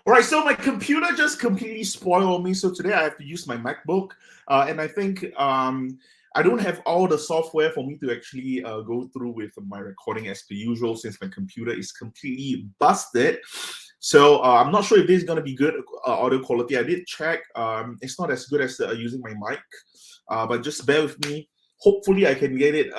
All right, so my computer just completely spoiled on me. So today I have to use my MacBook, and I think I don't have all the software for me to actually go through with my recording as per usual, since my computer is completely busted. So I'm not sure if this is going to be good audio quality. I did check; it's not as good as using my mic, but just bear with me. Hopefully, I can get it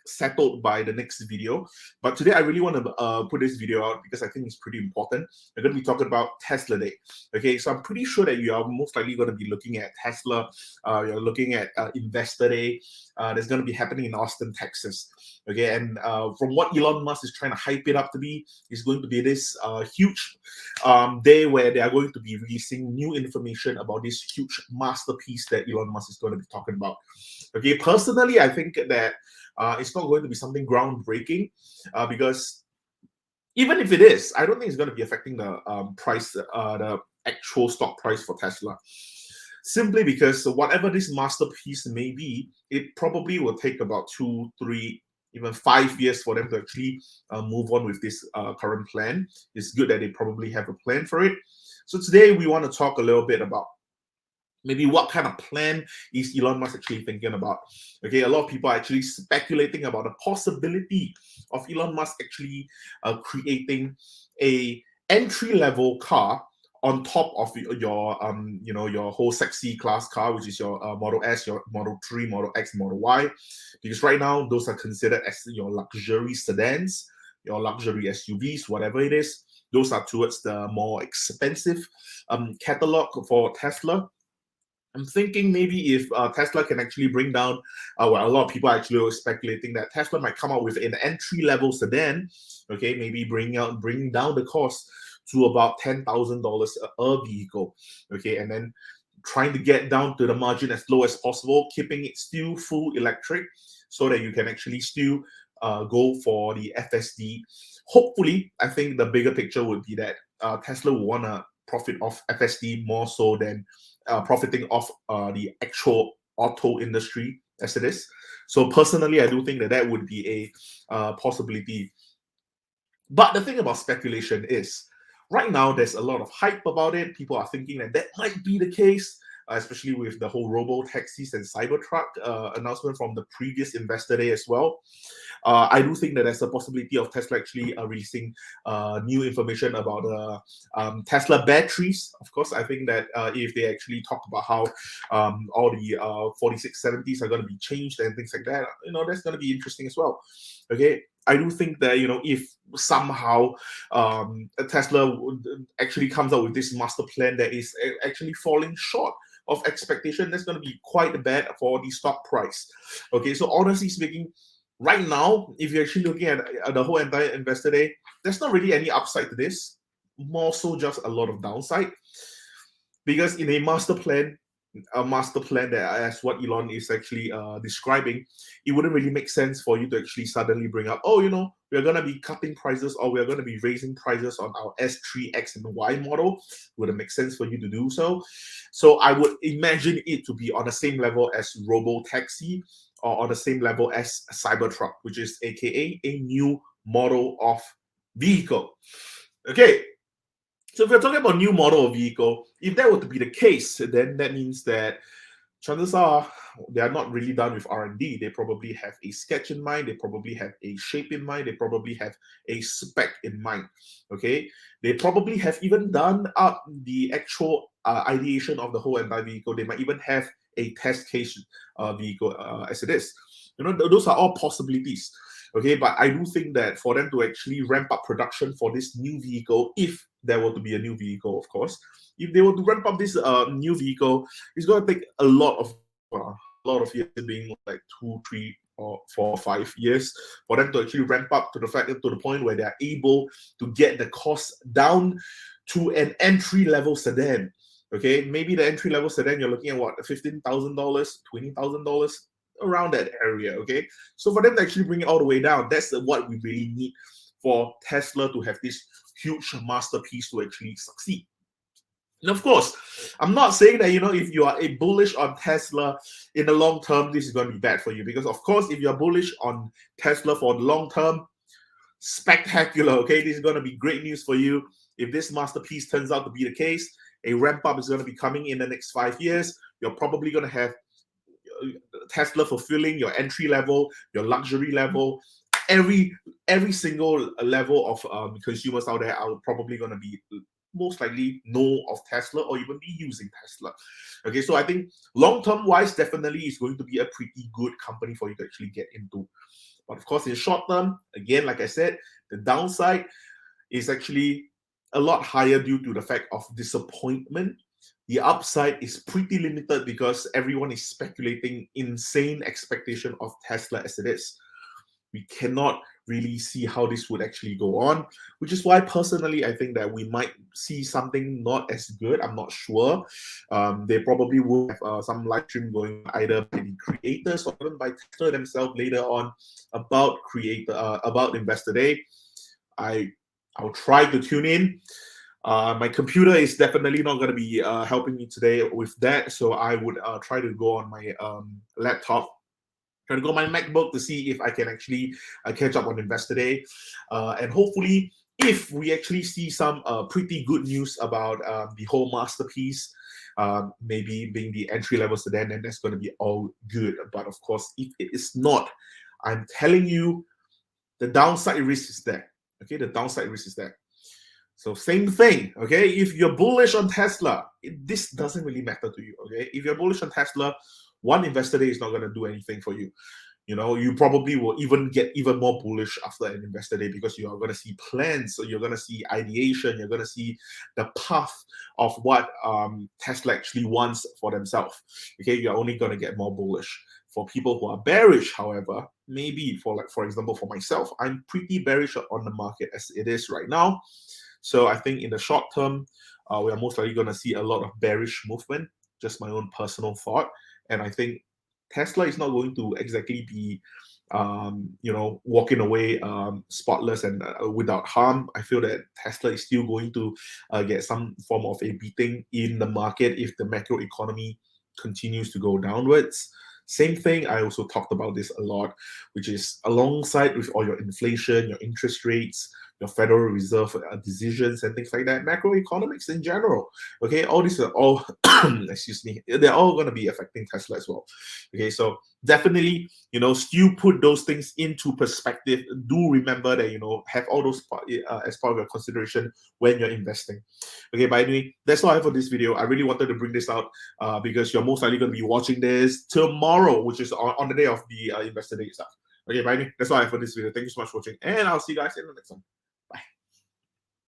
settled by the next video. But today I really want to put this video out because I think it's pretty important. We're going to be talking about Tesla Day. Okay, so I'm pretty sure that you are most likely going to be looking at Tesla. You're looking at Investor Day. That's going to be happening in Austin, Texas. Okay, and from what Elon Musk is trying to hype it up to be, is going to be this huge day where they are going to be releasing new information about this huge masterpiece that Elon Musk is going to be talking about. Okay, personally, I think that it's not going to be something groundbreaking because even if it is, I don't think it's going to be affecting the price, the actual stock price for Tesla. Simply because whatever this masterpiece may be, it probably will take about 2, 3, even 5 years for them to actually move on with this current plan. It's good that they probably have a plan for it. So today we want to talk a little bit about maybe what kind of plan is Elon Musk actually thinking about. Okay, a lot of people are actually speculating about the possibility of Elon Musk actually creating a entry level car on top of your your whole sexy class car, which is your Model S, your Model 3, Model X, Model Y, because right now those are considered as your luxury sedans, your luxury SUVs, whatever it is. Those are towards the more expensive catalog for Tesla. I'm thinking maybe if Tesla can actually bring down, well, a lot of people are actually speculating that Tesla might come out with an entry level sedan, okay, maybe bringing down the cost to about $10,000 a vehicle, okay, and then trying to get down to the margin as low as possible, keeping it still full electric, so that you can actually still go for the FSD. Hopefully, I think the bigger picture would be that Tesla will want to profit off FSD more so than profiting off the actual auto industry as it is. So personally, I do think that that would be a possibility. But the thing about speculation is, right now there's a lot of hype about it. People are thinking that that might be the case, especially with the whole robo taxis and Cybertruck announcement from the previous Investor Day as well. I do think that there's a possibility of Tesla actually releasing new information about Tesla batteries. Of course, I think that if they actually talk about how all the 4670s are going to be changed and things like that, that's going to be interesting as well. Okay, I do think that if somehow Tesla actually comes out with this master plan that is actually falling short of expectation, that's going to be quite bad for the stock price. Okay, so honestly speaking, right now, if you're actually looking at the whole entire Investor Day, there's not really any upside to this, more so just a lot of downside. Because in a master plan that, as what Elon is actually describing, it wouldn't really make sense for you to actually suddenly bring up, we're going to be cutting prices or we're going to be raising prices on our S3, X, and Y model. It wouldn't make sense for you to do so. So I would imagine it to be on the same level as Robo Taxi or on the same level as Cybertruck, which is aka a new model of vehicle. Okay, so if we're talking about new model of vehicle, if that were to be the case, then that means that chances are they are not really done with R&D. They probably have a sketch in mind. They probably have a shape in mind. They probably have a spec in mind. Okay, they probably have even done up the actual ideation of the whole entire vehicle. They might even have a test case vehicle as it is. Those are all possibilities. Okay, but I do think that for them to actually ramp up production for this new vehicle, if there were to be a new vehicle, of course, if they were to ramp up this new vehicle, it's going to take a lot of years, being like 2, 3, or 4, 5 years for them to actually ramp up to the point where they are able to get the cost down to an entry level sedan. Okay, maybe the entry level sedan you're looking at what, $15,000, $20,000, around that area. Okay, so for them to actually bring it all the way down, that's what we really need for Tesla to have this huge masterpiece to actually succeed. And of course, I'm not saying that, if you are a bullish on Tesla in the long term, this is going to be bad for you. Because, of course, if you're bullish on Tesla for the long term, spectacular, okay? This is going to be great news for you. if this masterpiece turns out to be the case, a ramp up is going to be coming in the next 5 years. You're probably going to have Tesla fulfilling your entry level, your luxury level, every single level of consumers out there are probably going to be most likely know of Tesla or even be using Tesla. Okay, so I think long-term wise, definitely is going to be a pretty good company for you to actually get into. But of course, in short term, again, like I said, the downside is actually a lot higher due to the fact of disappointment. The upside is pretty limited because everyone is speculating insane expectation of Tesla as it is. We cannot really see how this would actually go on, which is why personally I think that we might see something not as good. I'm not sure. They probably will have some live stream going either by the creators or even by Tesla themselves later on about Investor Day. I'll try to tune in. My computer is definitely not going to be helping me today with that, so I would try to go on my laptop, try to go on my MacBook to see if I can actually catch up on Investor Day, and hopefully, if we actually see some pretty good news about the whole masterpiece, maybe being the entry level sedan, then that's going to be all good. But of course, if it is not, I'm telling you, the downside risk is there. Okay, the downside risk is there. So same thing, okay? If you're bullish on Tesla, this doesn't really matter to you, okay? If you're bullish on Tesla, one Investor Day is not going to do anything for you. You know, you probably will even get even more bullish after an Investor Day because you are going to see plans, so you're going to see ideation, you're going to see the path of what Tesla actually wants for themselves. Okay, you're only going to get more bullish. For people who are bearish, however, maybe for example, for myself, I'm pretty bearish on the market as it is right now. So I think in the short term, we are most likely going to see a lot of bearish movement, just my own personal thought. And I think Tesla is not going to exactly be, walking away spotless and without harm. I feel that Tesla is still going to get some form of a beating in the market if the macro economy continues to go downwards. Same thing, I also talked about this a lot, which is alongside with all your inflation, your interest rates, your Federal Reserve decisions and things like that, macroeconomics in general. Okay, all these are all, excuse me, they're all going to be affecting Tesla as well. Okay, so definitely, still put those things into perspective. Do remember that, have all those as part of your consideration when you're investing. Okay, but anyway, that's all I have for this video. I really wanted to bring this out because you're most likely going to be watching this tomorrow, which is on the day of the Investor Day itself. Okay, but anyway, that's all I have for this video. Thank you so much for watching, and I'll see you guys in the next one.